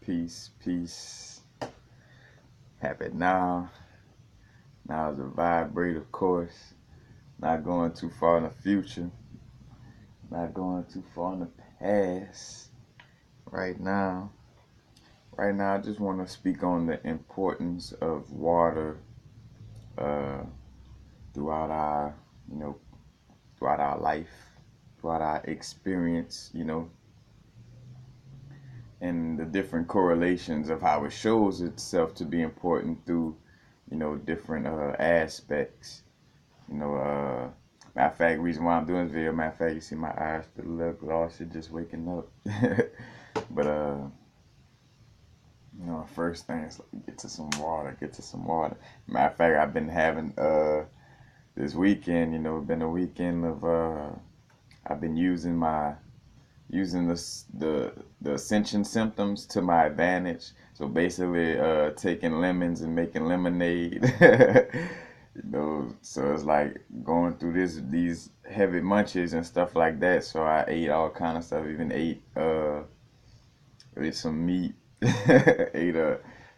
Peace, peace. Happy now. Now is a vibrate, of course. Not going too far in the future. Not going too far in the past. Right now. Right now, I just want to speak on the importance of water uh, throughout our, you know, throughout our life, throughout our experience, and the different correlations of how it shows itself to be important through, different aspects. Matter of fact, reason why I'm doing this video, matter of fact, you see my eyes still look lost, shit just waking up. But first thing is like, get to some water. Matter of fact, I've been having this weekend, been a weekend of I've been using the ascension symptoms to my advantage. So basically, taking lemons and making lemonade. So it's like going through these heavy munches and stuff like that. So I ate all kind of stuff. Even ate some meat. ate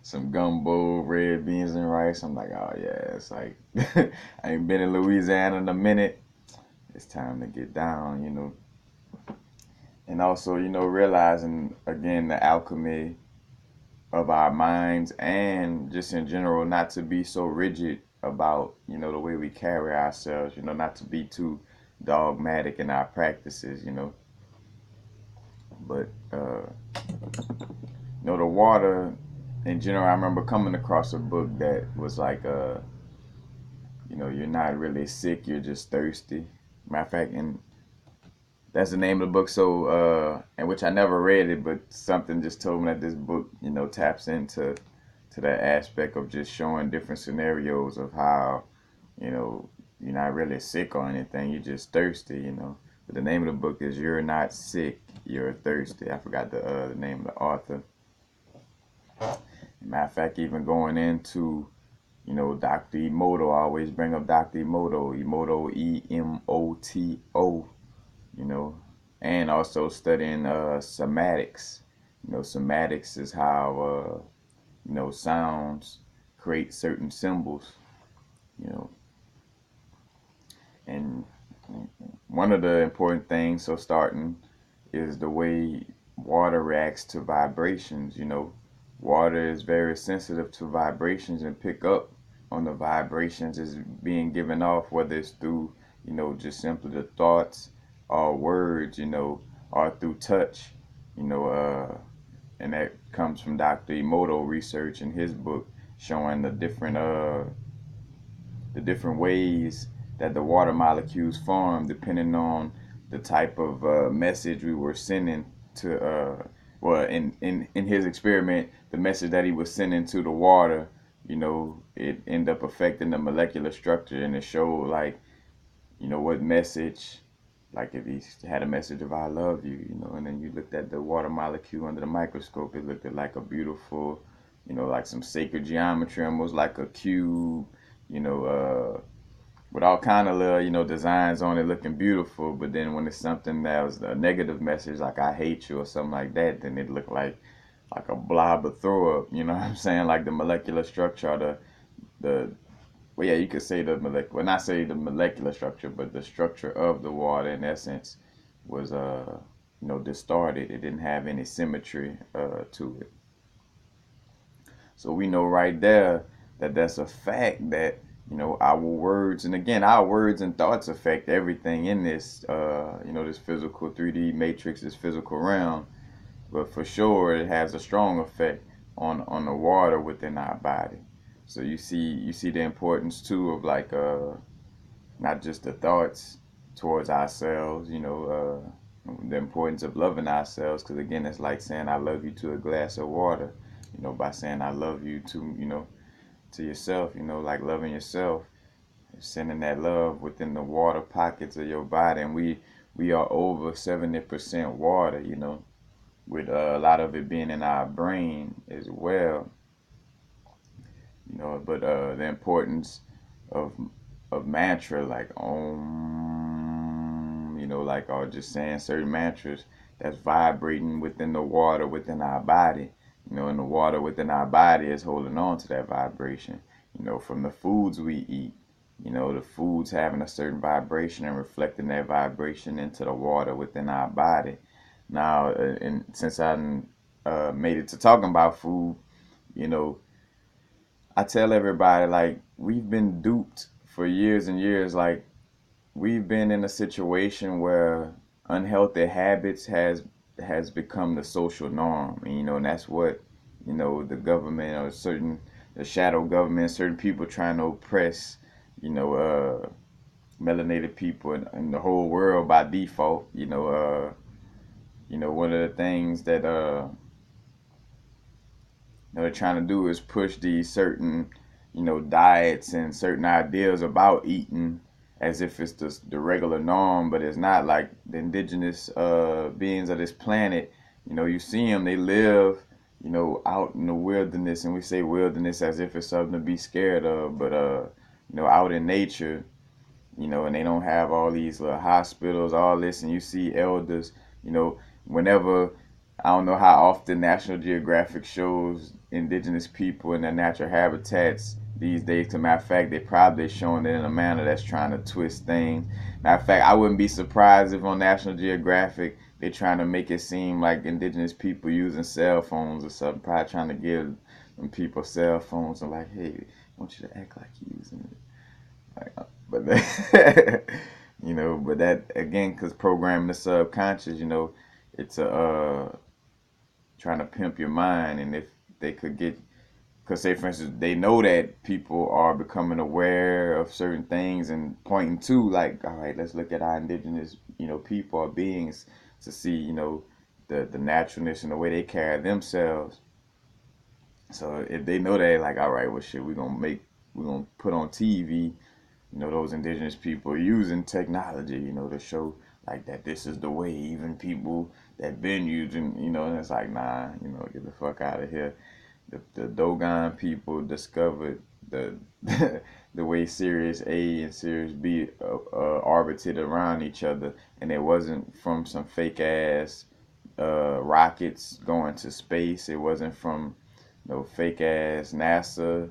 some gumbo, red beans and rice. I'm like, oh yeah, it's like I ain't been in Louisiana in a minute. It's time to get down. And also, realizing again the alchemy of our minds and just in general not to be so rigid about, the way we carry ourselves, not to be too dogmatic in our practices. But, the water in general, I remember coming across a book that was like, you're not really sick, you're just thirsty. Matter of fact, and that's the name of the book. So, and which I never read it, but something just told me that this book, taps into that aspect of just showing different scenarios of how, you're not really sick or anything. You're just thirsty. But the name of the book is "You're Not Sick, You're Thirsty." I forgot the name of the author. Matter of fact, even going into Dr. Emoto, I always bring up Dr. Emoto, Emoto, and also studying somatics. Somatics is how sounds create certain symbols. You know, and one of the important things, so starting, is the way water reacts to vibrations. Water is very sensitive to vibrations and pick up on the vibrations is being given off, whether it's through, just simply the thoughts or words, or through touch, and that comes from Dr. Emoto research in his book showing the different ways that the water molecules form depending on the type of message we were sending to in his experiment, the message that he was sending to the water, it ended up affecting the molecular structure, and it showed like, what message, like if he had a message of "I love you," and then you looked at the water molecule under the microscope, it looked at like a beautiful, like some sacred geometry, almost like a cube, with all kind of little, designs on it looking beautiful. But then when it's something that was a negative message, like "I hate you" or something like that, then it looked like a blob of throw up. You know what I'm saying? Like the molecular structure, or the well, yeah, you could say the molecular, well, not say the molecular structure, but the structure of the water in essence was distorted. It didn't have any symmetry to it. So we know right there that that's a fact that, our words, and again, our words and thoughts affect everything in this, this physical 3D matrix, this physical realm. But for sure, it has a strong effect on the water within our body. So you see the importance too of like not just the thoughts towards ourselves, the importance of loving ourselves, because again, it's like saying "I love you" to a glass of water, by saying "I love you" to yourself, like loving yourself, sending that love within the water pockets of your body. And we are over 70% water, with a lot of it being in our brain as well. But the importance of mantra like Om, or just saying certain mantras that's vibrating within the water within our body, And the water within our body is holding on to that vibration, from the foods we eat. The foods having a certain vibration and reflecting that vibration into the water within our body. Now, and since I made it to talking about food, you know, I tell everybody, like, we've been duped for years and years. Like, we've been in a situation where unhealthy habits has become the social norm, and that's what the government or the shadow government, certain people trying to oppress you know melanated people in the whole world by default. One of the things that they're trying to do is push these certain diets and certain ideas about eating as if it's the regular norm, but it's not. Like the indigenous beings of this planet, you see them, they live out in the wilderness, and we say wilderness as if it's something to be scared of, but out in nature, and they don't have all these little hospitals, all this, and you see elders, whenever, I don't know how often National Geographic shows indigenous people in their natural habitats these days. To matter of fact, they probably showing it in a manner that's trying to twist things. Matter of fact, I wouldn't be surprised if on National Geographic they're trying to make it seem like indigenous people using cell phones or something, probably trying to give them people cell phones and like, hey, I want you to act like you're using it. Like, but but that again, because programming the subconscious, it's a trying to pimp your mind. And if they could get, because say for instance, they know that people are becoming aware of certain things and pointing to, like, all right, let's look at our indigenous people or beings to see the naturalness and the way they carry themselves. So if they know that, like, all right, well, shit, we're gonna put on TV those indigenous people using technology, to show like that this is the way. Even people that been using, and it's like, nah, get the fuck out of here. The Dogon people discovered the the way Sirius A and Sirius B orbited around each other, and it wasn't from some fake ass rockets going to space. It wasn't from no fake ass NASA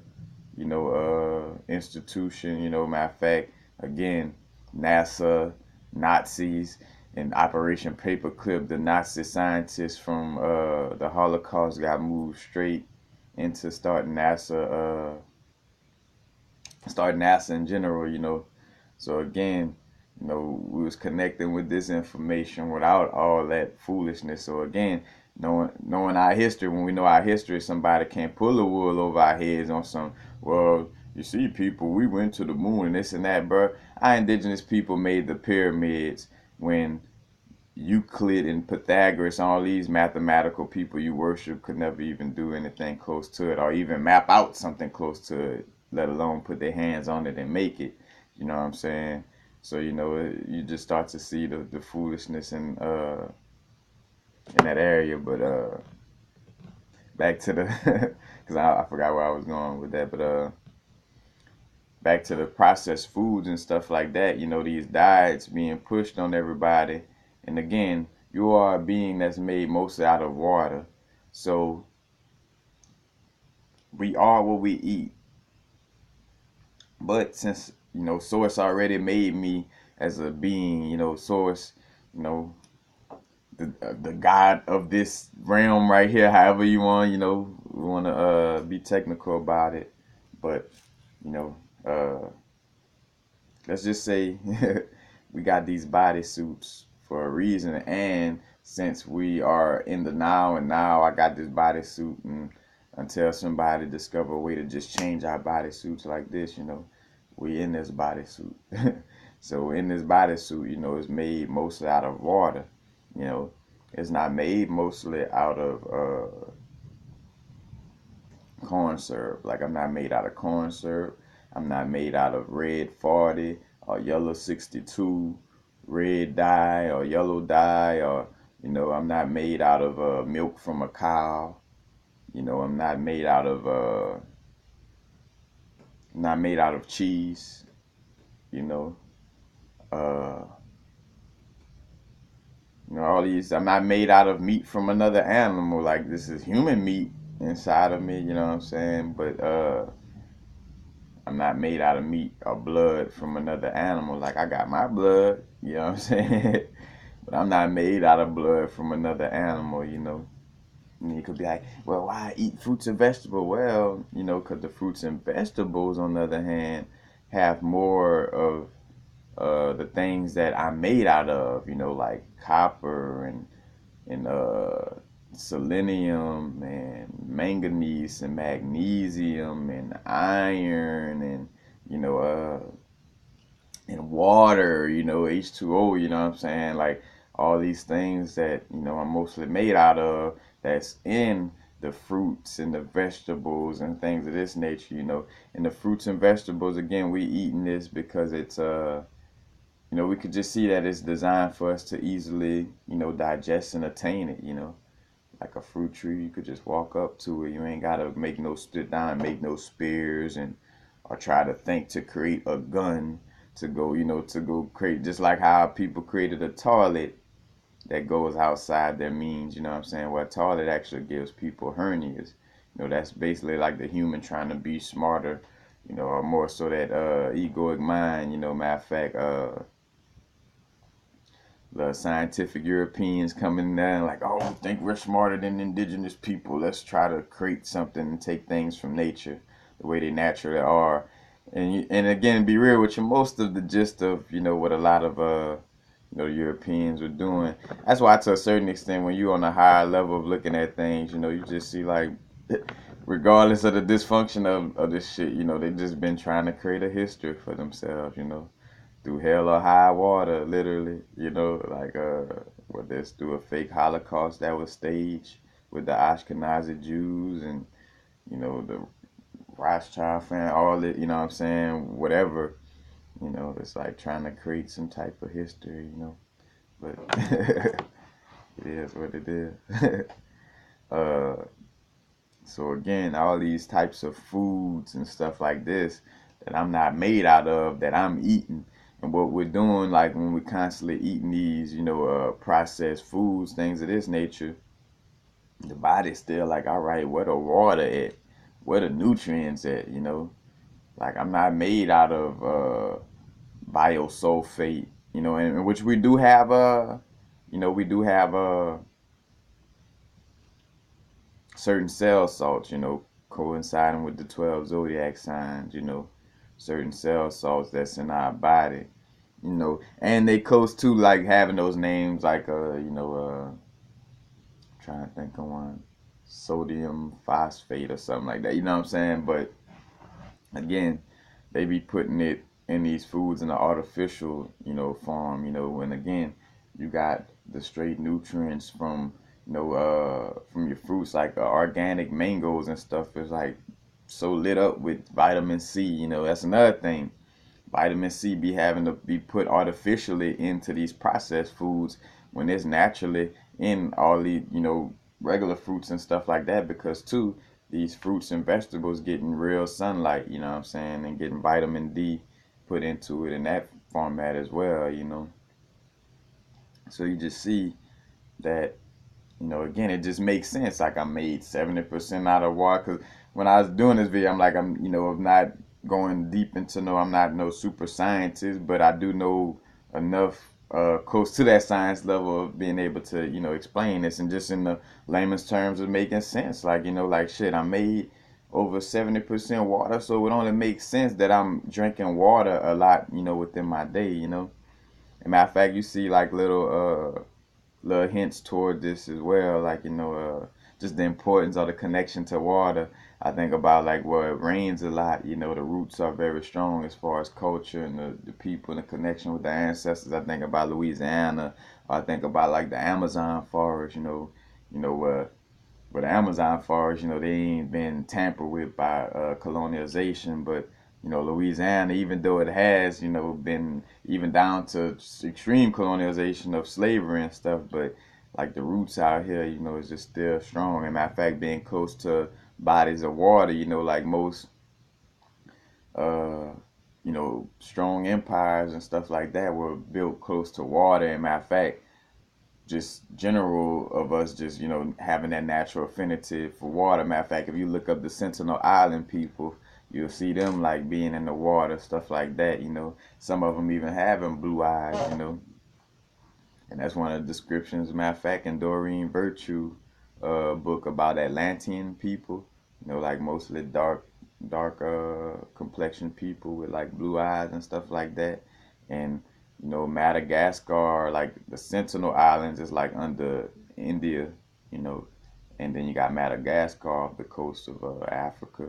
institution. Matter of fact, again, NASA, Nazis, and Operation Paperclip, the Nazi scientists from the Holocaust got moved straight into start NASA in general. So again, we was connecting with this information without all that foolishness. So again, knowing our history, when we know our history, somebody can't pull the wool over our heads on some, well, you see, people, we went to the moon and this and that, bro. Our indigenous people made the pyramids when Euclid and Pythagoras, all these mathematical people you worship, could never even do anything close to it, or even map out something close to it, let alone put their hands on it and make it. You know what I'm saying? So you just start to see the foolishness in that area. But back to the, because I forgot where I was going with that. But back to the processed foods and stuff like that. These diets being pushed on everybody. And again, you are a being that's made mostly out of water. So we are what we eat. But since, Source already made me as a being, Source, you know, the God of this realm right here, however you want, we want to be technical about it. But, you know, let's just say we got these bodysuits for a reason. And since we are in the now, and now I got this bodysuit, and until somebody discover a way to just change our bodysuits like this, we in this bodysuit. So in this bodysuit, it's made mostly out of water. It's not made mostly out of corn syrup. Like, I'm not made out of corn syrup. I'm not made out of red 40 or yellow 62, red dye or yellow dye, or I'm not made out of milk from a cow. I'm not made out of cheese. Uh, all these. I'm not made out of meat from another animal. Like, this is human meat. inside of me, you know what I'm saying? But I'm not made out of meat or blood from another animal. Like I got my blood, you know what I'm saying? But I'm not made out of blood from another animal, you know. And you could be like, well, why eat fruits and vegetables? Well, you know, because the fruits and vegetables, on the other hand, have more of the things that I'm made out of, you know, like copper and selenium and manganese and magnesium and iron and you know and water, you know, H2O, you know what I'm saying? Like all these things that, you know, I'm mostly made out of that's in the fruits and the vegetables and things of this nature, you know. And the fruits and vegetables, again, we eating this because it's you know, we could just see that it's designed for us to easily, you know, digest and attain it, you know. Like a fruit tree, you could just walk up to it. You ain't gotta make no sit down and make no spears and or try to think to create a gun to go, you know, to go create just like how people created a toilet that goes outside their means, you know what I'm saying? Well, a toilet actually gives people hernias. You know, that's basically like the human trying to be smarter, you know, or more so that egoic mind, you know, matter of fact, the scientific Europeans coming down like, oh, we think we're smarter than indigenous people. Let's try to create something and take things from nature the way they naturally are. And again, be real with you, most of the gist of, you know, what a lot of you know, Europeans are doing. That's why to a certain extent when you're on a higher level of looking at things, you know, you just see like regardless of the dysfunction of this shit, you know, they just been trying to create a history for themselves, you know, through hell or high water, literally, you know, like whether it's through a fake Holocaust that was staged with the Ashkenazi Jews and you know the Rothschild fan, all it, you know what I'm saying, whatever, you know, it's like trying to create some type of history, you know, but it is what it is. uh, so again, all these types of foods and stuff like this that I'm not made out of, that I'm eating. And what we're doing, like when we're constantly eating these, you know, processed foods, things of this nature, the body's still like, all right, where the water at? Where the nutrients at? You know, like I'm not made out of biosulfate, you know, and which we do have you know, we do have certain cell salts, you know, coinciding with the 12 zodiac signs, you know, certain cell salts that's in our body, you know, and they close to like having those names like you know, trying to think of one, sodium phosphate or something like that, you know what I'm saying? But again, they be putting it in these foods in an artificial, you know, form, you know, and again, you got the straight nutrients you know, from your fruits, like organic mangoes and stuff is like so lit up with vitamin C, you know, that's another thing. Vitamin C be having to be put artificially into these processed foods when it's naturally in all the, you know, regular fruits and stuff like that because too these fruits and vegetables getting real sunlight, you know what I'm saying, and getting vitamin D put into it in that format as well, you know. So you just see that, you know, again, it just makes sense. Like I made 70% out of water. Because when I was doing this video, I'm like, you know, I'm not going deep into I'm not no super scientist, but I do know enough close to that science level of being able to, you know, explain this and just in the layman's terms of making sense. Like, you know, like shit, I made over 70% water, so it only makes sense that I'm drinking water a lot, you know, within my day, you know. As a matter of fact, you see like little hints toward this as well, like you know, just the importance of the connection to water. I think about like where it rains a lot, you know, the roots are very strong as far as culture and the people and the connection with the ancestors. I think about Louisiana, or I think about like the Amazon forest, you know, but the Amazon forest, you know, they ain't been tampered with by colonialization, but you know, Louisiana, even though it has, you know, been even down to extreme colonialization of slavery and stuff, but like the roots out here, you know, is just still strong. And matter of fact, being close to bodies of water, you know, like most, uh, you know, strong empires and stuff like that were built close to water. And matter of fact, just general of us just, having that natural affinity for water. Matter of fact, if you look up the Sentinel Island people, you'll see them like being in the water, stuff like that. Some of them even having blue eyes. And that's one of the descriptions. Matter of fact, in Doreen Virtue, book about Atlantean people, like mostly dark complexion people with like blue eyes and stuff like that. And Madagascar, like the Sentinel Islands, is like under India, you know, and then you got Madagascar off the coast of Africa,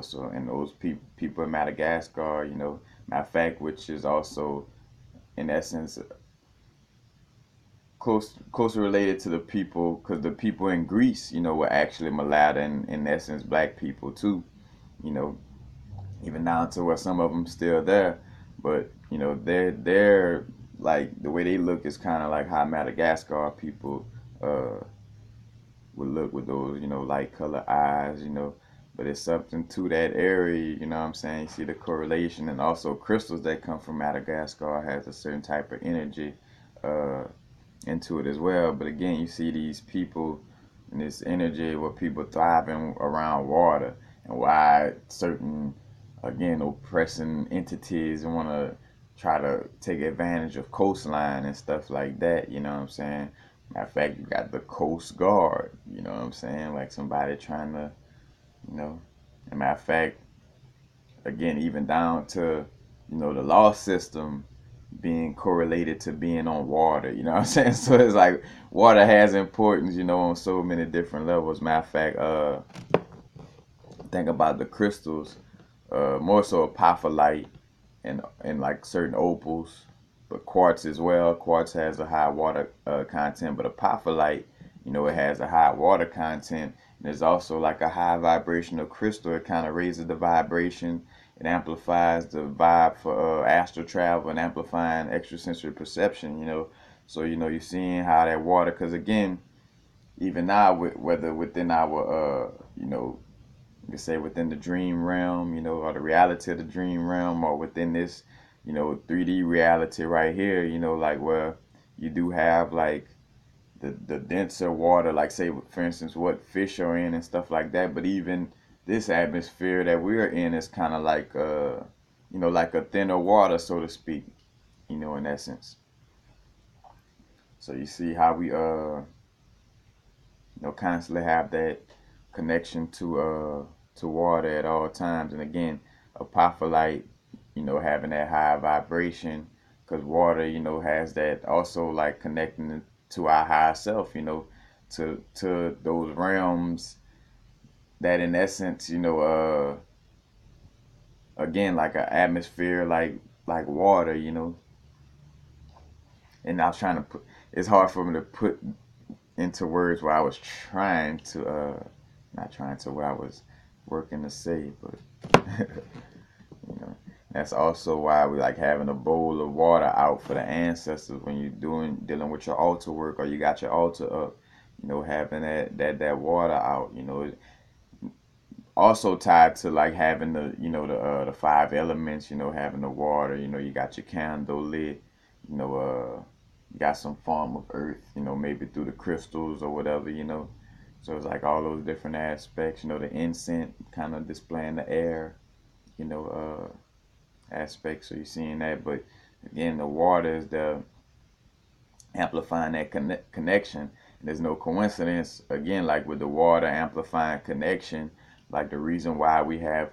So and those people in Madagascar, matter of fact, which is also in essence closer related to the people, because the people in Greece, were actually mulatto and in essence black people too, you know, even down to where some of them still there, but they're like the way they look is kind of like how Madagascar people uh would look with those light color eyes, but it's something to that area, what I'm saying. You see the correlation, and also crystals that come from Madagascar has a certain type of energy uh into it as well. But again, you see these people and this energy where people thriving around water, and why certain, again, oppressing entities want to try to take advantage of coastline and stuff like that. You know what I'm saying? Matter of fact, you got the Coast Guard. You know what I'm saying? Like somebody trying to, you know. And matter of fact, again, even down to, the law system being correlated to being on water, you know what I'm saying? So it's like water has importance, on so many different levels. Matter of fact, think about the crystals, more so apophyllite and like certain opals, but quartz as well. Quartz has a high water content, but apophyllite, it has a high water content. And there's also like a high vibrational crystal. It kind of raises the vibration. It amplifies the vibe for astral travel and amplifying extrasensory perception. So you're seeing how that water, because again, even now, whether within our you could say within the dream realm, or the reality of the dream realm, or within this, 3D reality right here, like where you do have like the denser water, like say for instance what fish are in and stuff like that. But even this atmosphere that we're in is kind of like like a thinner water, so to speak, in essence. So you see how we constantly have that connection to water at all times. And again, apophyllite, having that high vibration, because water, has that also like connecting to our higher self, to those realms that in essence, again, like an atmosphere, like water, And I was trying to put. It's hard for me to put into words what I was trying to, not trying to, what I was working to say, but you know, that's also why we like having a bowl of water out for the ancestors when you're dealing with your altar work, or you got your altar up, having that water out, also tied to like having the the five elements, having the water, you got your candle lit, you know you got some form of earth, maybe through the crystals or whatever, so it's like all those different aspects, the incense kind of displaying the air, you know aspect. So you're seeing that. But again, the water is the amplifying that connection. And there's no coincidence, again, like with the water amplifying connection, like the reason why we have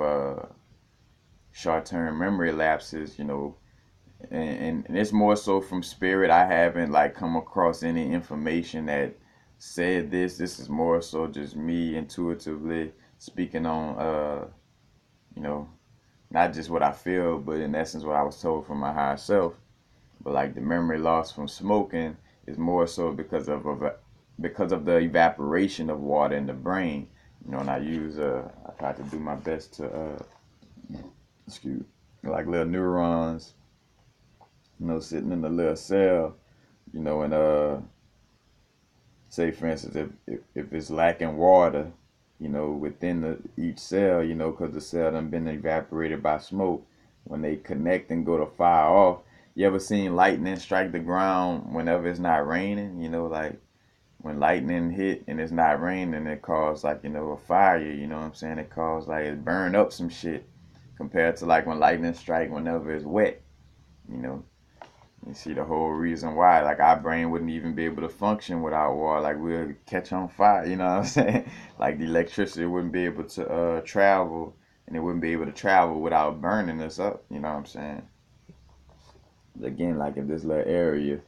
short-term memory lapses, and it's more so from spirit. I haven't like come across any information that said this is more so just me intuitively speaking on you know not just what I feel, but in essence what I was told from my higher self. But like the memory loss from smoking is more so because of the evaporation of water in the brain. And I try to do my best to excuse like little neurons, sitting in the little cell, and say for instance if it's lacking water, within each cell, because the cell done been evaporated by smoke, when they connect and go to fire off, You ever seen lightning strike the ground whenever it's not raining? You know, like when lightning hit and it's not raining, it causes like, a fire, you know what I'm saying? It causes like it burn up some shit compared to like when lightning strike whenever it's wet, you know. You see the whole reason why, like our brain wouldn't even be able to function without water. Like we'll catch on fire, you know what I'm saying? Like the electricity wouldn't be able to travel, and it wouldn't be able to travel without burning us up, you know what I'm saying? Again, like in this little area,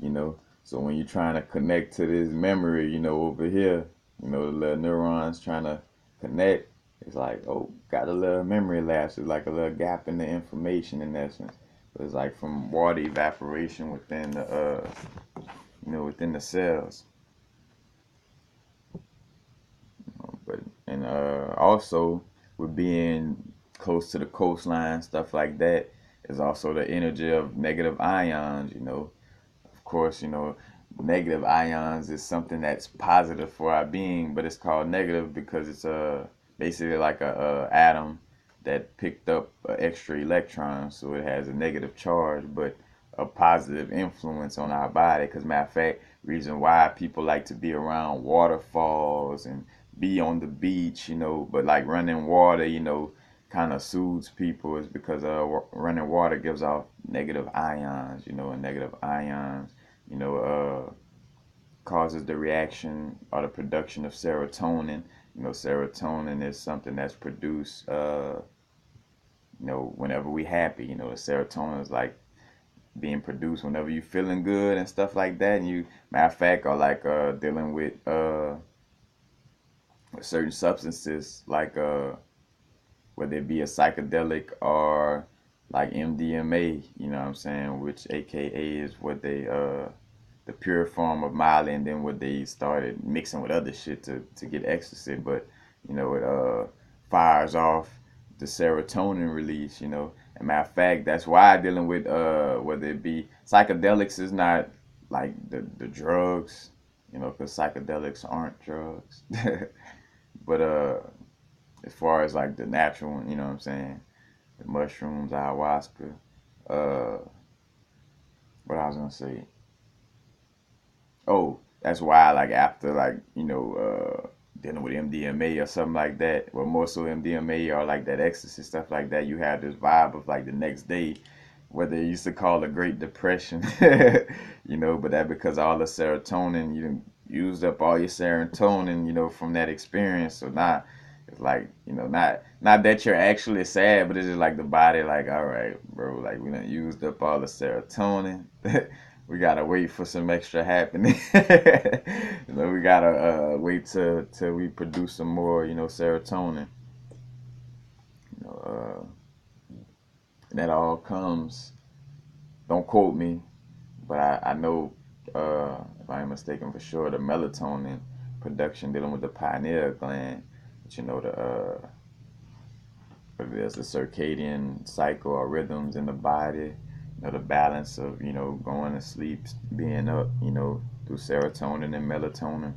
you know. So when you're trying to connect to this memory, over here, the little neurons trying to connect, it's like, oh, got a little memory lapse. It's like a little gap in the information in essence. But it's like from water evaporation within the, within the cells. But and also with being close to the coastline, stuff like that, is also the energy of negative ions. Of course, negative ions is something that's positive for our being, but it's called negative because it's basically like a atom that picked up an extra electron, so it has a negative charge, but a positive influence on our body. Because matter of fact, reason why people like to be around waterfalls and be on the beach, but like running water, kind of soothes people is because running water gives off negative ions, and negative ions, you know, causes the reaction or the production of serotonin. Serotonin is something that's produced, whenever we happy. The serotonin is like being produced whenever you feeling good and stuff like that. And you, matter of fact, are like dealing with certain substances, like whether it be a psychedelic or like MDMA, you know what I'm saying, which AKA is what they the pure form of Miley, and then what they started mixing with other shit to get ecstasy. But it fires off the serotonin release, and matter of fact, that's why dealing with whether it be psychedelics is not like the drugs, because psychedelics aren't drugs. But as far as like the natural one, you know what I'm saying, the mushrooms, ayahuasca, uh, what I was gonna say. Oh, that's why like after like dealing with MDMA or something like that, or more so MDMA or like that ecstasy stuff like that, you have this vibe of like the next day, what they used to call the Great Depression, but that because all the serotonin, you done used up all your serotonin, from that experience. So now it's like, not that you're actually sad, but it's just like the body, like, all right, bro, like we done used up all the serotonin. We gotta wait for some extra happening. We gotta wait till we produce some more, serotonin. You know, and that all comes. Don't quote me, but I know, if I am mistaken for sure, the melatonin production dealing with the pineal gland, but there's the circadian cycle or rhythms in the body, the balance of, going to sleep, being up, through serotonin and melatonin.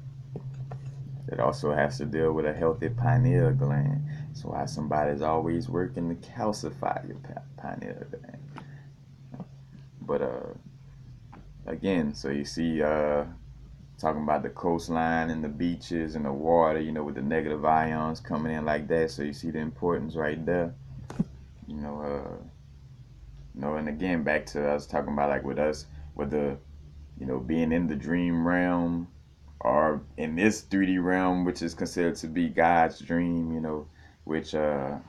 It also has to deal with a healthy pineal gland. So why somebody's always working to calcify your pineal gland. But again, so you see, talking about the coastline and the beaches and the water, with the negative ions coming in like that. So you see the importance right there. You know, and again, back to us talking about like with us, with the, being in the dream realm or in this 3D realm, which is considered to be God's dream, which when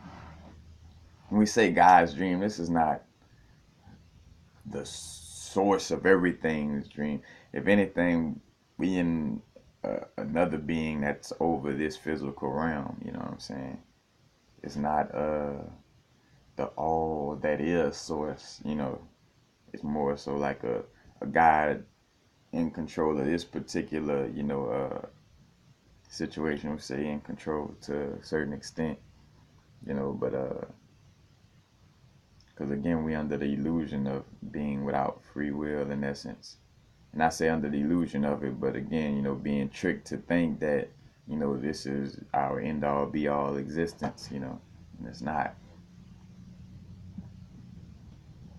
we say God's dream, this is not the source of everything's dream. If anything, we in another being that's over this physical realm, you know what I'm saying? It's not the all that is source, It's more so like a God in control of this particular, situation, we say in control to a certain extent, but because again, we under the illusion of being without free will in essence. And I say under the illusion of it, but again, being tricked to think that, this is our end all be all existence, and it's not.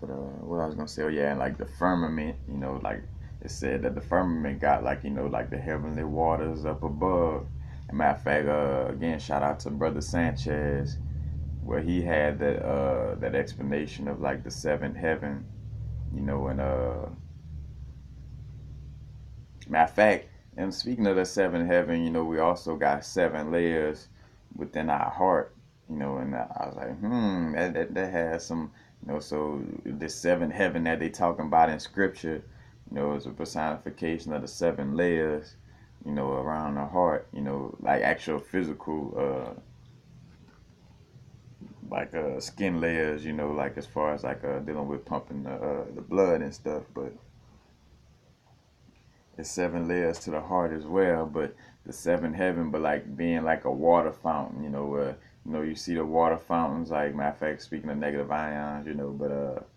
But what I was gonna say, oh yeah, and like the firmament, like it said that the firmament got like like the heavenly waters up above. And matter of fact, again, shout out to Brother Sanchez, where he had that explanation of like the seventh heaven, and matter of fact, and speaking of the seventh heaven, we also got seven layers within our heart, and I was like, that has some, so this seventh heaven that they talking about in scripture, is a personification of the seven layers, around the heart, like actual physical, like skin layers, like as far as like dealing with pumping the blood and stuff, but it's seven layers to the heart as well, but the seven heaven, but like being like a water fountain, you see the water fountains, like matter of fact, speaking of negative ions, but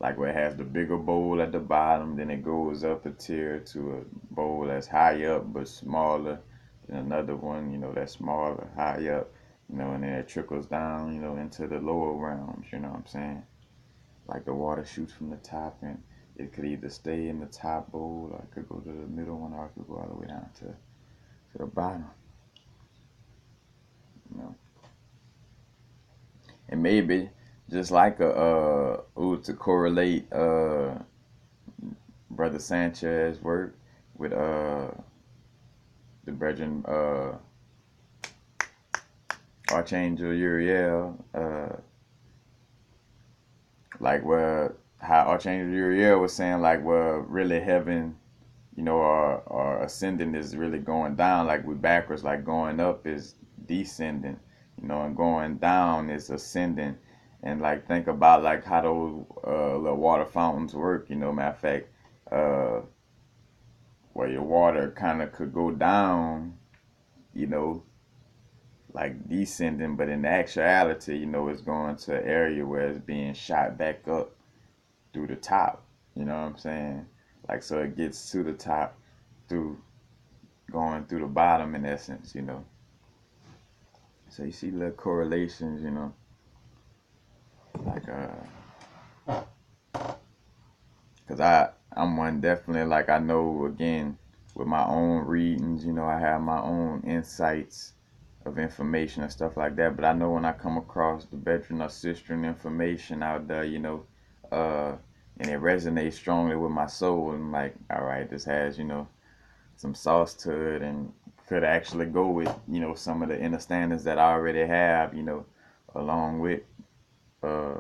like where it has the bigger bowl at the bottom, then it goes up a tier to a bowl that's high up but smaller, and another one, that's smaller, high up, and then it trickles down, into the lower realms, you know what I'm saying? Like the water shoots from the top and it could either stay in the top bowl or it could go to the middle one or it could go all the way down to the bottom. You know. And maybe just like to correlate Brother Sanchez work with the brethren Archangel Uriel, like where how Archangel Uriel was saying like where really heaven, our ascending is really going down, like we backwards, like going up is descending, and going down is ascending. And like think about like how those little water fountains work, matter of fact, where your water kind of could go down, you know, like descending, but in actuality, it's going to an area where it's being shot back up through the top. You know what I'm saying? Like so it gets to the top through going through the bottom in essence. So you see little correlations, like cause I'm one definitely like I know again with my own readings, I have my own insights of information and stuff like that. But I know when I come across the veteran or sister information out there, and it resonates strongly with my soul, and I'm like, all right, this has, some sauce to it and could actually go with, some of the understandings that I already have, along uh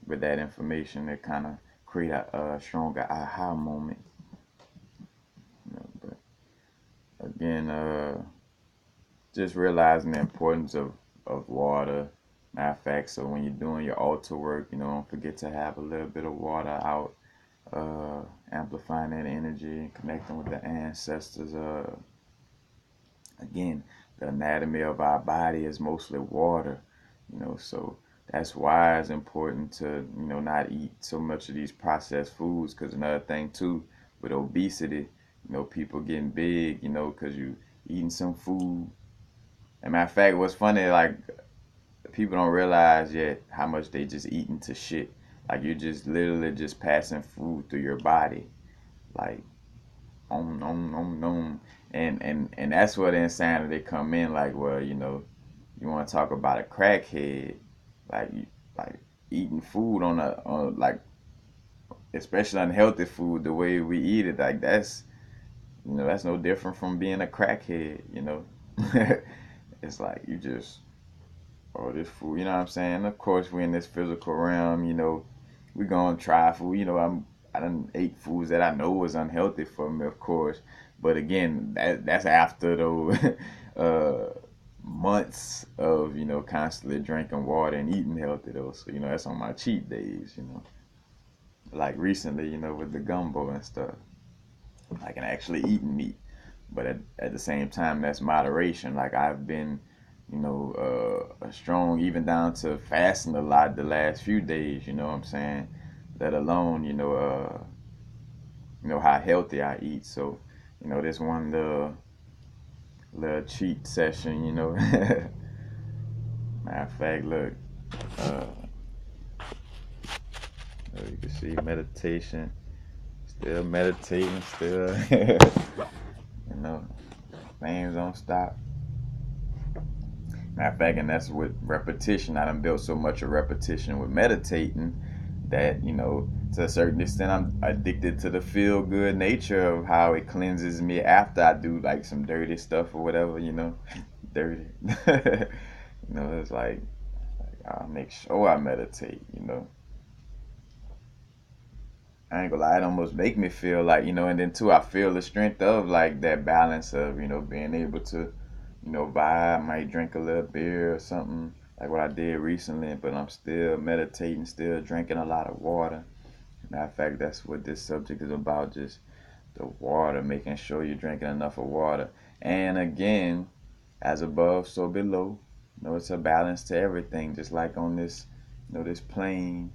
with that information that kind of create a stronger aha moment. But again, just realizing the importance of water. Matter of fact, so when you're doing your altar work, don't forget to have a little bit of water out, amplifying that energy, connecting with the ancestors. Again, the anatomy of our body is mostly water, so that's why it's important to, not eat so much of these processed foods. Because another thing too, with obesity, people getting big, because you eating some food. And matter of fact, what's funny, like people don't realize yet how much they just eating to shit. Like you're just literally just passing food through your body, like om. And that's where the insanity come in. Like, well, you want to talk about a crackhead, like like eating food on like especially unhealthy food the way we eat it. Like that's no different from being a crackhead. It's like you just this food, you know what I'm saying? Of course, we're in this physical realm, we gonna try food. I done ate foods that I know was unhealthy for me, of course. But again, that's after those months of constantly drinking water and eating healthy though. So that's on my cheat days. Like recently, with the gumbo and stuff, like and actually eating meat. But at the same time, that's moderation. Like I've been a strong, even down to fasting a lot the last few days, you know what I'm saying? Let alone, how healthy I eat. So, this one little cheat session. Matter of fact, look, there we See, meditation, still meditating, still, you know, things don't stop. Matter of fact, and that's with repetition. I done built so much of repetition with meditating that, to a certain extent, I'm addicted to the feel good nature of how it cleanses me after I do like some dirty stuff or whatever, dirty. It's like I'll make sure I meditate. I ain't gonna lie, it almost make me feel like, and then too, I feel the strength of like that balance of, being able to, vibe, might drink a little beer or something like what I did recently, but I'm still meditating, still drinking a lot of water. Matter of fact, that's what this subject is about, just the water, making sure you're drinking enough of water. And again, as above, so below. It's a balance to everything, just like on this, this plane.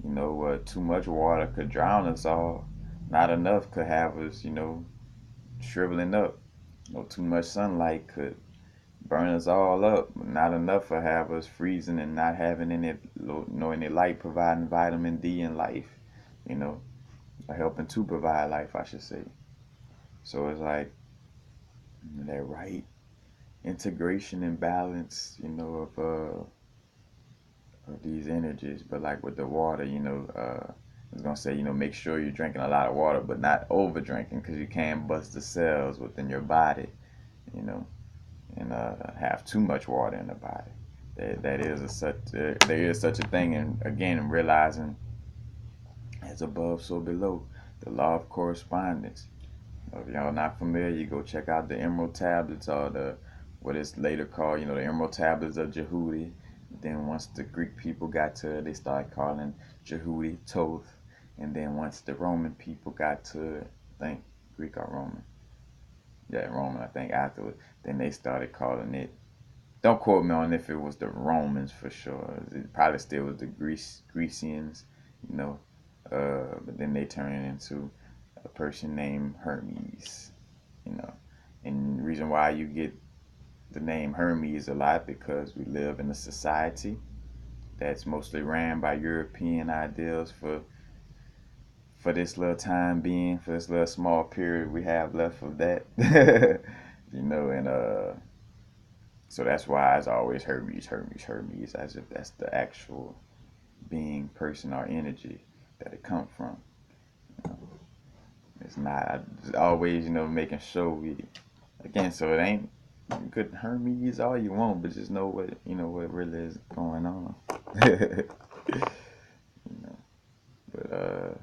Too much water could drown us all. Not enough could have us, shriveling up. Too much sunlight could burn us all up. Not enough will have us freezing and not having any light providing vitamin D in life. You know, or helping to provide life, I should say. So it's like that right integration and balance, of these energies. But like with the water, I was gonna say, make sure you're drinking a lot of water, but not over drinking, because you can bust the cells within your body, you know, and have too much water in the body. There is such a thing, and again, realizing as above, so below, the law of correspondence. If y'all not familiar, you go check out the Emerald Tablets, or the what is later called, the Emerald Tablets of Jehudi. Then once the Greek people got to it, they started calling Jehudi Toth. And then once the Roman people got to it, I think Greek or Roman, yeah, Roman, I think afterwards, then they started calling it. Don't quote me on if it was the Romans for sure. It probably still was the Grecians, you know. But then they turned it into a person named Hermes, you know. And the reason why you get the name Hermes a lot, because we live in a society that's mostly ran by European ideals for this little time being, for this little small period we have left of that. And so that's why it's always Hermes, Hermes, Hermes, as if that's the actual being, person, or energy that it come from. You know, it's not. Always, making sure we again. So it ain't. You could Hermes all you want, but just know what really is going on. you know, but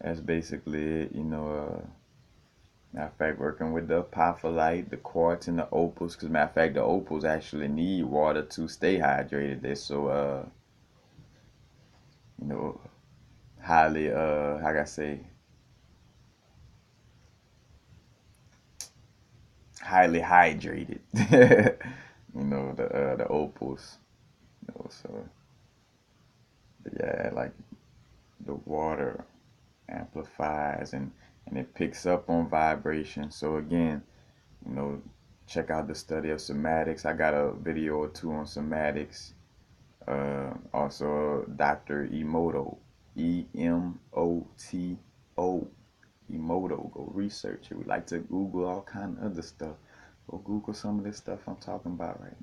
that's basically it. Matter of fact, working with the apophyllite, the quartz, and the opals. Because matter of fact, the opals actually need water to stay hydrated. They're so you know, highly how can I say, highly hydrated. The opals. So but yeah, like the water amplifies and it picks up on vibration. So again, you know, check out the study of somatics. I got a video or two on somatics. Also, Dr. Emoto, Emoto, Emoto. Go research it. We like to Google all kind of other stuff. Go Google some of this stuff I'm talking about right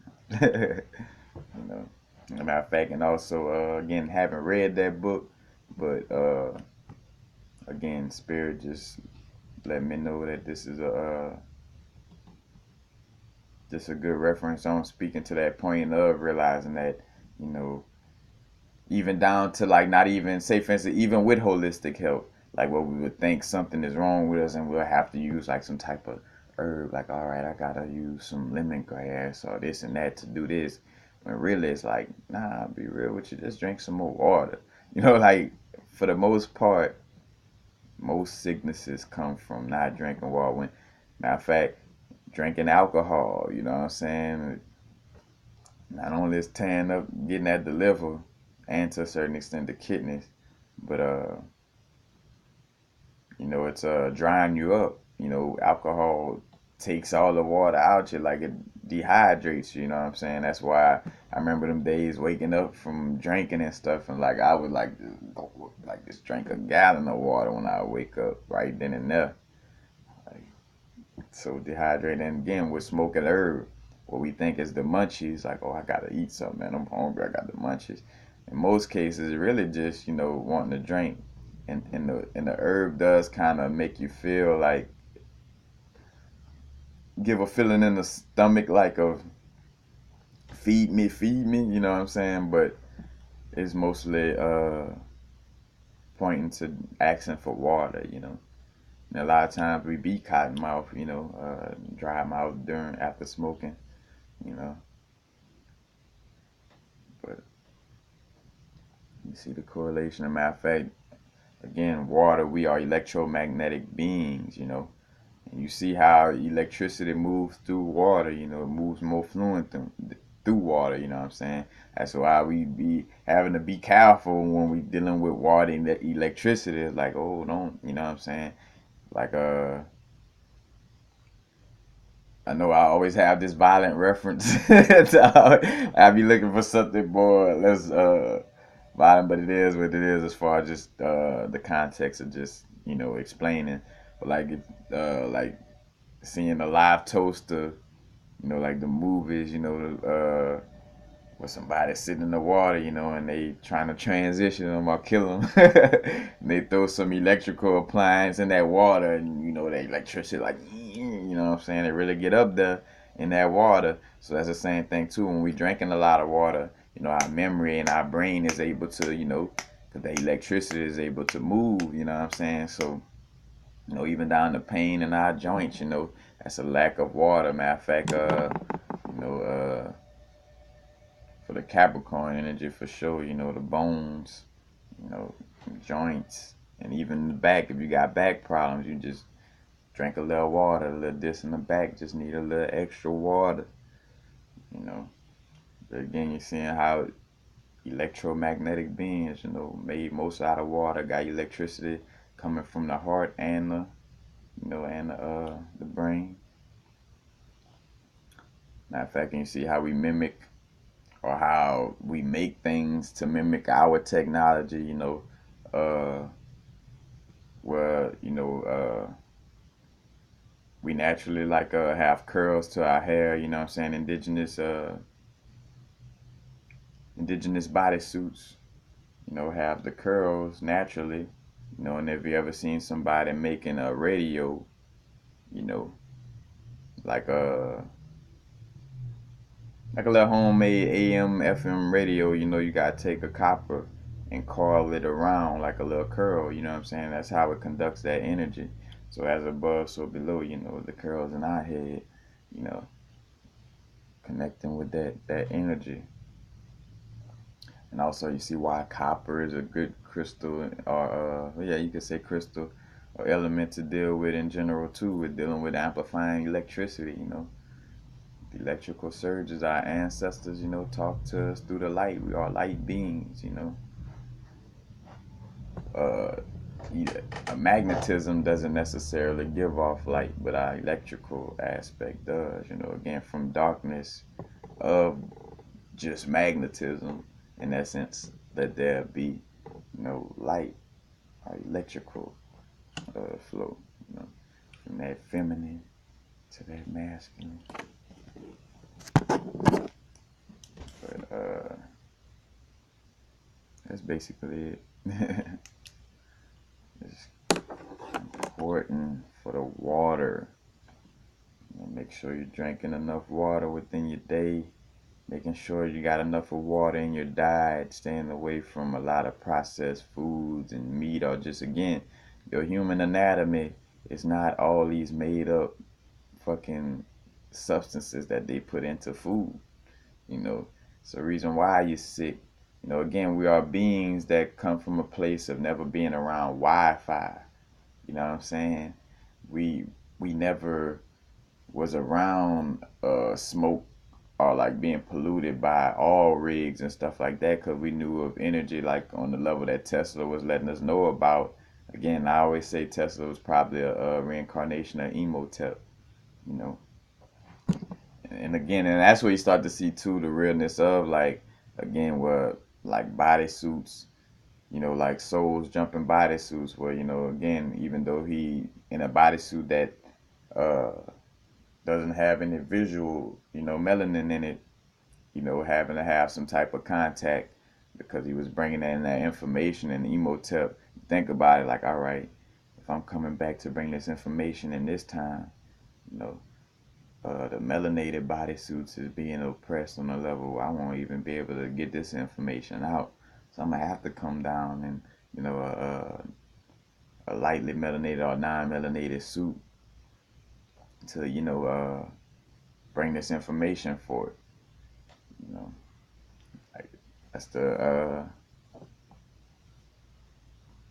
now. As a matter of fact, and also again, haven't read that book, but again, Spirit just let me know that this is just a good reference on speaking to that point of realizing that, you know, even down to like not even say for instance, even with holistic health, like what we would think something is wrong with us and we'll have to use like some type of herb, like all right, I gotta use some lemongrass or this and that to do this. When really it's like, nah, I'll be real with you, just drink some more water. Like for the most part, most sicknesses come from not drinking water. When matter of fact, drinking alcohol, you know what I'm saying? Not only is tearing up, getting at the liver, and to a certain extent the kidneys, but it's drying you up. Alcohol takes all the water out you, like it dehydrates you, you know what I'm saying? That's why I remember them days waking up from drinking and stuff, and like I would like just drink a gallon of water when I wake up right then and there. Like, so dehydrated, and again with smoking herb, what we think is the munchies, like, oh, I gotta eat something, man, I'm hungry, I got the munchies. In most cases, really just, wanting to drink. And the herb does kind of make you feel like, give a feeling in the stomach like of feed me, you know what I'm saying? But it's mostly pointing to asking for water, And a lot of times we be cotton mouth, dry mouth during after smoking, you know. But you see the correlation. As a matter of fact, again, water, we are electromagnetic beings, And you see how electricity moves through water, it moves more fluent through water, you know what I'm saying? That's why we be having to be careful when we dealing with water and the electricity. It's like, oh, don't, you know what I'm saying? Like, I know I always have this violent reference. I be looking for something more or less violent, but it is what it is as far as just the context of just, explaining. But like seeing a live toaster, like the movies, where somebody's sitting in the water, and they trying to transition them or kill them. And they throw some electrical appliance in that water, and the electricity, like, what I'm saying, they really get up there in that water. So that's the same thing too. When we drinking a lot of water, our memory and our brain is able to, because the electricity is able to move. You know what I'm saying? So, even down the pain in our joints, that's a lack of water. Matter of fact, you know, for the Capricorn energy for sure, the bones, you know, joints, and even the back. If you got back problems, you just drink a little water, a little this in the back, just need a little extra water, you know. But again, you're seeing how electromagnetic beings, made most out of water, got electricity coming from the heart and the brain. Matter of fact, you see how we mimic or how we make things to mimic our technology, uh, where, we naturally like have curls to our hair, you know what I'm saying? Indigenous bodysuits, have the curls naturally, and if you ever seen somebody making a radio, you know, like a little homemade AM FM radio, you gotta take a copper and coil it around like a little curl, you know what I'm saying? That's how it conducts that energy. So as above, so below, the curls in our head, you know, connecting with that energy. And also you see why copper is a good crystal, or yeah, you could say crystal or element to deal with in general too, with dealing with amplifying electricity, The electrical surges, our ancestors, talk to us through the light. We are light beings, Uh, magnetism doesn't necessarily give off light, but our electrical aspect does, again, from darkness of just magnetism, in essence, that there be, light, or electrical flow, from that feminine to that masculine. But that's basically it. It's important for the water. Make sure you're drinking enough water within your day. Making sure you got enough of water in your diet. Staying away from a lot of processed foods and meat, or just, again, your human anatomy is not all these made up fucking substances that they put into food. It's the reason why you're sick. Again, we are beings that come from a place of never being around Wi-Fi. You know what I'm saying? We never was around smoke or like being polluted by oil rigs and stuff like that, because we knew of energy like on the level that Tesla was letting us know about. Again, I always say Tesla was probably a reincarnation of Emotep. you know. And again, and that's where you start to see too the realness of like again where like bodysuits, like souls jumping bodysuits where, again, even though he in a bodysuit that uh doesn't have any visual, melanin in it, having to have some type of contact because he was bringing in that information and emotep. Think about it like, all right, if I'm coming back to bring this information in this time, you know, the melanated bodysuits is being oppressed on a level I won't even be able to get this information out. So I'm gonna have to come down and a lightly melanated or non-melanated suit to bring this information for it. You know, like, that's the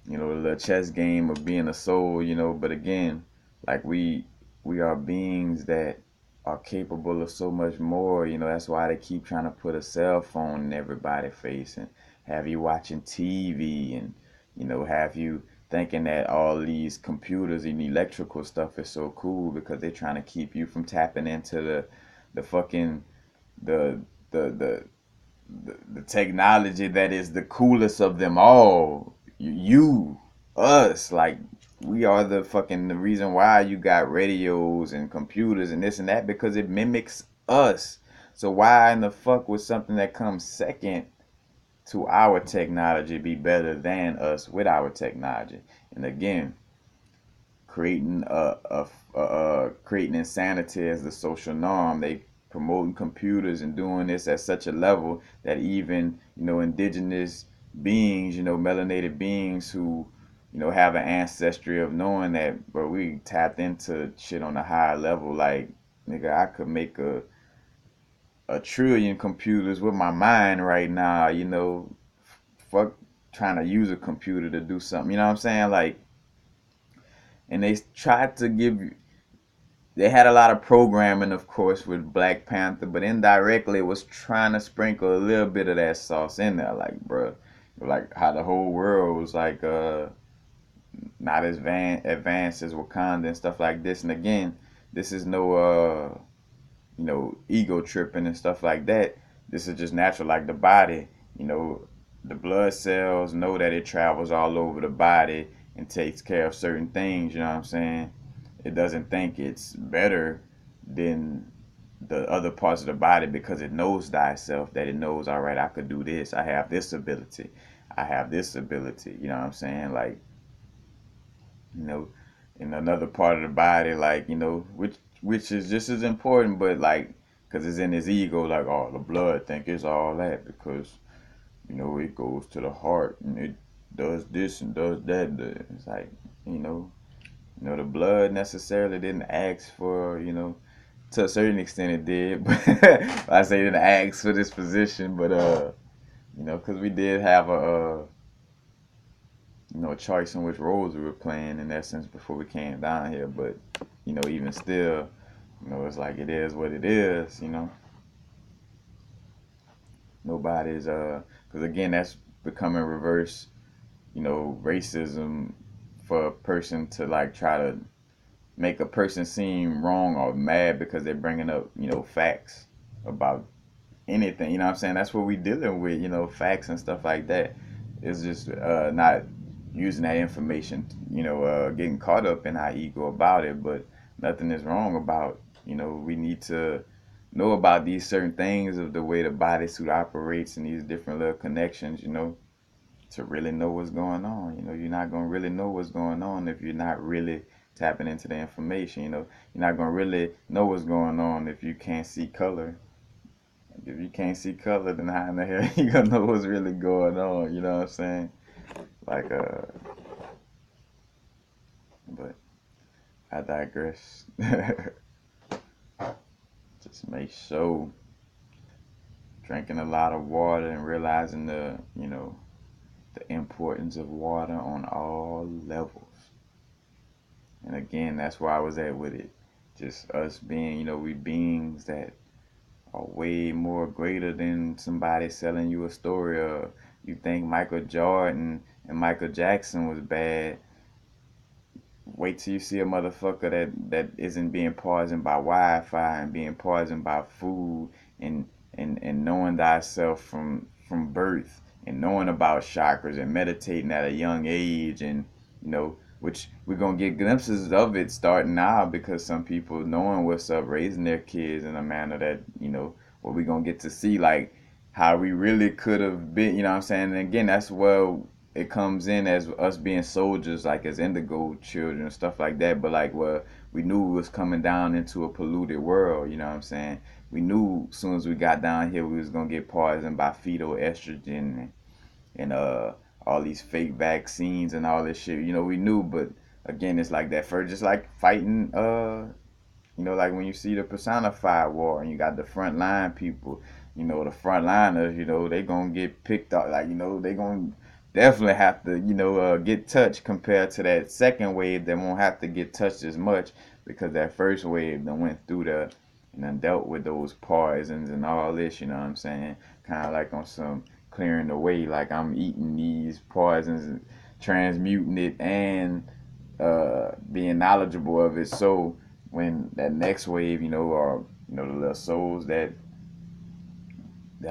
little chess game of being a soul. But again, like we are beings that are capable of so much more. That's why they keep trying to put a cell phone in everybody's face and have you watching TV and have you thinking that all these computers and electrical stuff is so cool because they're trying to keep you from tapping into the fucking the the the the technology that is the coolest of them all. Us, like we are the reason why you got radios and computers and this and that because it mimics us. So why in the fuck would something that comes second to our technology be better than us with our technology? And again, creating insanity as the social norm. They promoting computers and doing this at such a level that even indigenous beings, melanated beings who have an ancestry of knowing that, but we tapped into shit on a higher level. Like nigga, I could make a trillion computers with my mind right now. Fuck trying to use a computer to do something. You know what I'm saying? Like, and they tried to give you they had a lot of programming, of course, with Black Panther, but indirectly it was trying to sprinkle a little bit of that sauce in there, like, bro, like how the whole world was like not as advanced as Wakanda and stuff like this. And again, this is no ego tripping and stuff like that. This is just natural, like the body, you know, the blood cells know that it travels all over the body and takes care of certain things. You know what I'm saying? It doesn't think it's better than the other parts of the body because it knows thyself, that it knows, all right, I could do this. I have this ability. I have this ability. You know what I'm saying? Like, you know, in another part of the body, like, which is just as important, but like, because it's in his ego, like, oh, the blood think it's all that because, it goes to the heart and it does this and does that. It's like, you know, the blood necessarily didn't ask for, to a certain extent it did, but I say it didn't ask for this position, but because we did have a choice in which roles we were playing in essence before we came down here, but even still, it's like it is what it is. Nobody's because again that's becoming reverse, racism for a person to like try to make a person seem wrong or mad because they're bringing up, facts about anything. You know what I'm saying? That's what we dealing with, facts and stuff like that. It's just not using that information, getting caught up in our ego about it. But nothing is wrong about, we need to know about these certain things of the way the bodysuit operates and these different little connections, to really know what's going on. You're not gonna really know what's going on if you're not really tapping into the information. You're not gonna really know what's going on if you can't see color. If you can't see color, then how in the hell you gonna know what's really going on? You know what I'm saying? Like, but I digress. Just make sure drinking a lot of water and realizing the importance of water on all levels. And again, that's where I was at with it. Just us being, we beings that are way more greater than somebody selling you a story of. You think Michael Jordan and Michael Jackson was bad. wait till you see a motherfucker that isn't being poisoned by Wi-Fi and being poisoned by food and and knowing thyself from birth and knowing about chakras and meditating at a young age and which we're gonna get glimpses of it starting now because some people knowing what's up, raising their kids in a manner that what we're gonna get to see like how we really could have been. You know what I'm saying? And again, that's where it comes in as us being soldiers, like as indigo children and stuff like that. But like, well, we knew we was coming down into a polluted world. You know what I'm saying? We knew as soon as we got down here, we was gonna get poisoned by fetal estrogen and all these fake vaccines and all this shit. We knew, but again, it's like that first, just like fighting. Like when you see the personified war and you got the front line people, the front liners, they gonna get picked up. Like, they gonna definitely have to, get touched compared to that second wave that won't have to get touched as much because that first wave that went through and then dealt with those poisons and all this, you know what I'm saying? Kind of like on some clearing the way, like I'm eating these poisons and transmuting it and being knowledgeable of it. So when that next wave, or the little souls that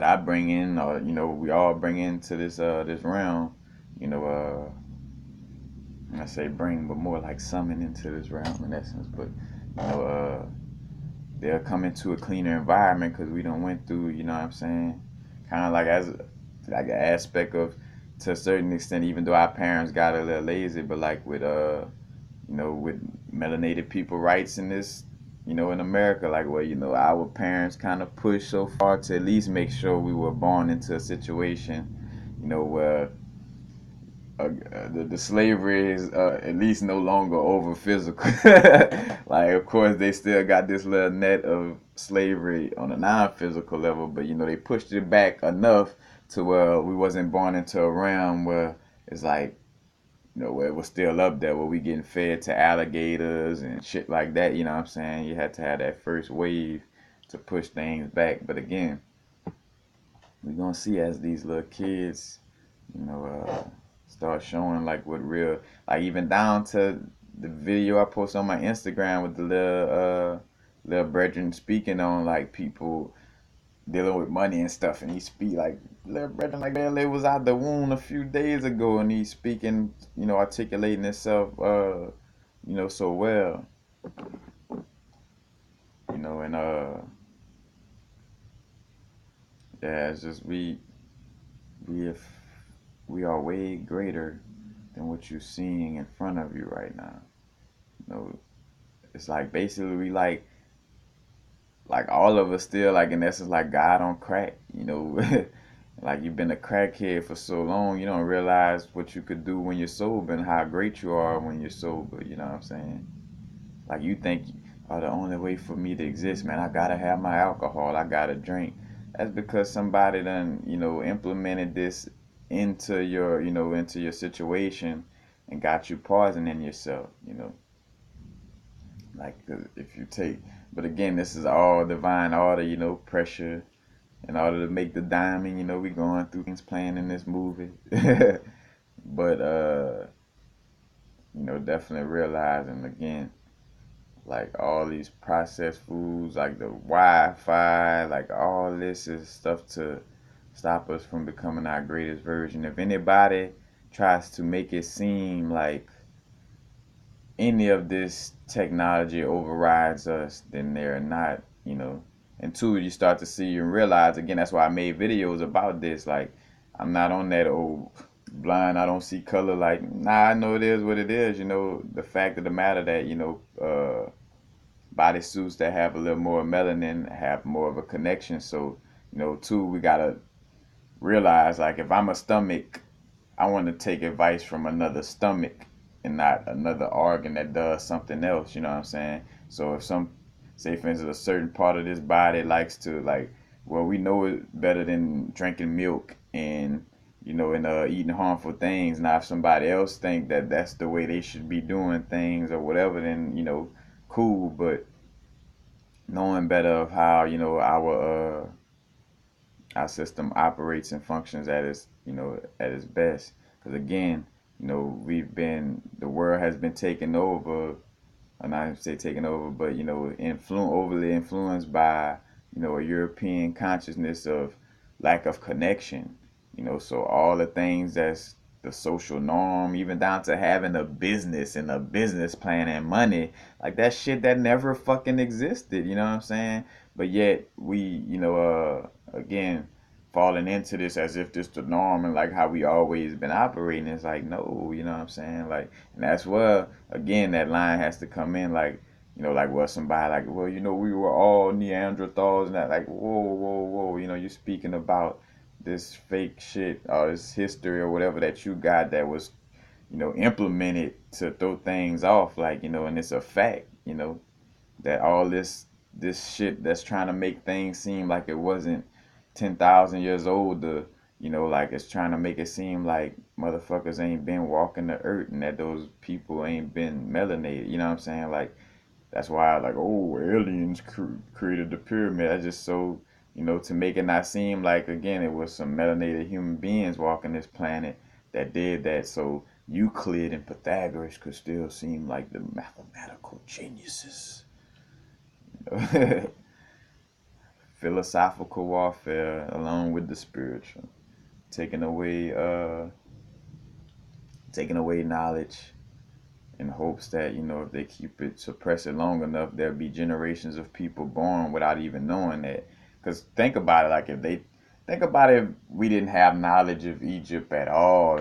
I bring in, or we all bring into this realm, I say bring, but more like summon into this realm in essence. But they'll come into a cleaner environment because we don't went through, you know what I'm saying? Kind of like as like an aspect of to a certain extent, even though our parents got a little lazy, but like with melanated people rights in this, in America, like where, our parents kind of pushed so far to at least make sure we were born into a situation, where the slavery is at least no longer over physical. Like, of course, they still got this little net of slavery on a non-physical level, but, they pushed it back enough to where we wasn't born into a realm where it's like, where it was still up there, where we getting fed to alligators and shit like that. You know what I'm saying? You had to have that first wave to push things back. But again, we're gonna see as these little kids, start showing like what real, like even down to the video I posted on my Instagram with the little brethren speaking on like people dealing with money and stuff, and he speak like little brethren like barely was out the womb a few days ago, and he's speaking, articulating himself, so well, and yeah, it's just if we are way greater than what you're seeing in front of you right now. It's like basically we like all of us still like in essence like God on crack, like you've been a crackhead for so long, you don't realize what you could do when you're sober and how great you are when you're sober. You know what I'm saying? Like you think, oh, the only way for me to exist, man, I gotta have my alcohol, I gotta drink. That's because somebody done, implemented this into your situation and got you poisoning yourself. Like if you take, but again, this is all divine order, pressure in order to make the diamond. We going through things playing in this movie. But definitely realizing again, like all these processed foods, like the Wi-Fi, like all this is stuff to stop us from becoming our greatest version. If anybody tries to make it seem like any of this technology overrides us, then they're not, And two, you start to see and realize, again, that's why I made videos about this. Like, I'm not on that old blind, I don't see color. Like, nah, I know it is what it is. The fact of the matter that, bodysuits that have a little more melanin have more of a connection. So, two, we gotta realize, like, if I'm a stomach, I want to take advice from another stomach and not another organ that does something else. You know what I'm saying? So if say for instance, a certain part of this body likes to like, well, we know it better than drinking milk and eating harmful things. Now, if somebody else think that that's the way they should be doing things or whatever, then cool. But knowing better of how our system operates and functions at its at its best. Because again, The world has been taken over. I'm not say taken over, but overly influenced by a European consciousness of lack of connection. So all the things that's the social norm, even down to having a business and a business plan and money, like that shit that never fucking existed. You know what I'm saying? But yet we, again, falling into this as if this the norm and like how we always been operating. It's like no, you know what I'm saying? Like, and that's where again that line has to come in. Like, like well somebody like, well, we were all Neanderthals and that. Like, whoa, whoa, whoa. You're speaking about this fake shit or this history or whatever that you got that was implemented to throw things off. Like, and it's a fact. That all this shit that's trying to make things seem like it wasn't 10,000 years old. Like it's trying to make it seem like motherfuckers ain't been walking the earth and that those people ain't been melanated. You know what I'm saying? Like that's why like aliens created the pyramid. That's just so to make it not seem like again it was some melanated human beings walking this planet that did that. So Euclid and Pythagoras could still seem like the mathematical geniuses. Philosophical warfare along with the spiritual, taking away knowledge in hopes that if they keep it suppressed long enough, there'll be generations of people born without even knowing that. Because think about it, like if they think about it, if we didn't have knowledge of Egypt at all,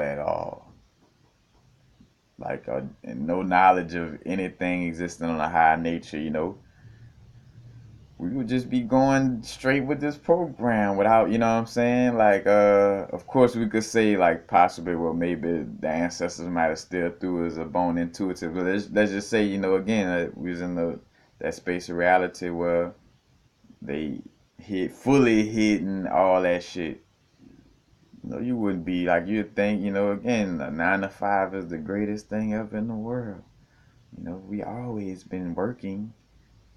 like and no knowledge of anything existing on a higher nature, we would just be going straight with this program without, you know what I'm saying? Like, of course we could say like possibly, well, maybe the ancestors might have still threw us a bone intuitive, but let's just say, again, we was in that space of reality where they hid fully hidden all that shit. You wouldn't be like you'd think, again, a 9 to 5 is the greatest thing ever in the world. We always been working.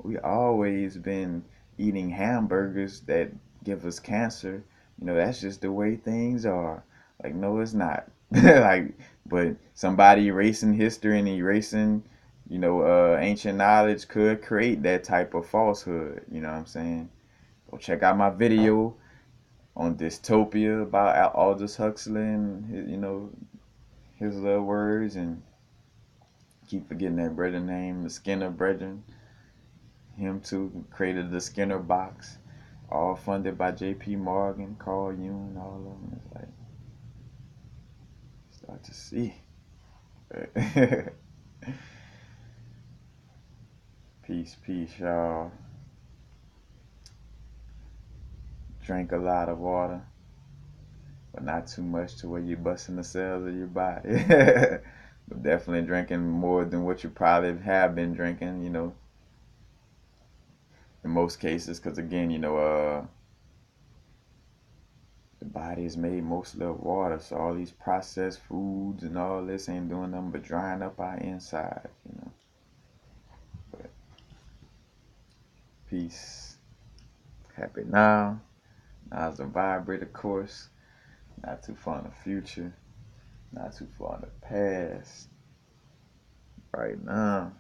We always been eating hamburgers that give us cancer. That's just the way things are. Like, no, it's not. Like, but somebody erasing history and erasing, ancient knowledge could create that type of falsehood. You know what I'm saying? Go check out my video on dystopia about Aldous Huxley and his little words, and keep forgetting that brother name, the Skinner brethren. Him too created the Skinner box, all funded by J.P. Morgan, Carl Jung, all of them. It's like start to see. Peace, peace, y'all. Drink a lot of water, but not too much to where you're busting the cells of your body. But definitely drinking more than what you probably have been drinking, in most cases, because again, the body is made mostly of water, so all these processed foods and all this ain't doing nothing but drying up our inside. But peace, happy now. Now's the vibrator course. Not too far in the future, not too far in the past. Right now.